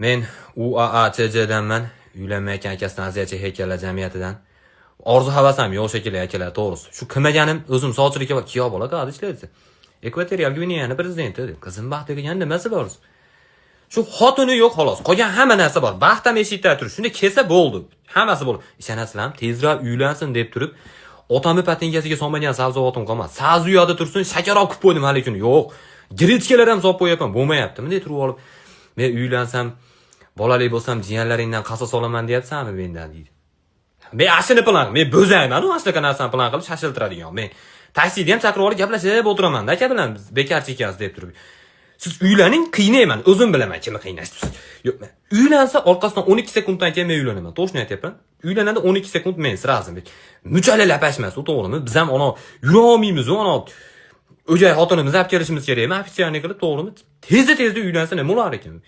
Men UAACJdanman, uylanmayotgan akasidan aziyatchi haykallar jamiyatidan. Orzu havasam yo'q shekilli akalar, to'g'risi. Shu qilmaganim o'zim sovchilikka va kuyov bola qiladi ishlaydi. Ekvatorial Gvineyani prezidenti, qizim baxt degan nimasi bor? Shu xotini yo'q xolos. Qolgan hamma narsa bor. Baxt ham eshikda turib, shunda kelsa bo'ldi. Hammasi bo'ldi. Ishonasizlar, tezroq uylansin deb turib, otamni patingasiga solmagan sabzavotim qolmadi. Saz uyada tursin, shakar olib qo'ydim hali kuni. Yo'q. Grechkalar ham solib qo'yapman, bo'lmayapti. Bunday turib olib, men uylansam, bolali bo'lsam, jiyanlaringdan qasos olaman deyapsanmi mendan deydi. Men ashini plan, men bo'zayman, u ashnaqa narsani plan qilib shashiltiradigan. Men taksida ham chaqirib olib gaplashib o'tiraman, aka bilan biz bekarchi ekansiz deb turib. Siz uylaning, qiynayman, o'zim bilaman kimni qiynashsiz. Yo'q, men uylansa orqasidan 12 sekunddan keyin men uylanaman. To'g'ri aytyapman. Uylanadi 12 sekund men srazim. Muchallalapashmas, u to'g'rimi? Biz ham ona yura olmaymiz, ona o'jay xotinimizni olib kelishimiz kerakmi? Ofitsialni qilib, to'g'rimi? Tezda uylansa nima bo'lar ekan?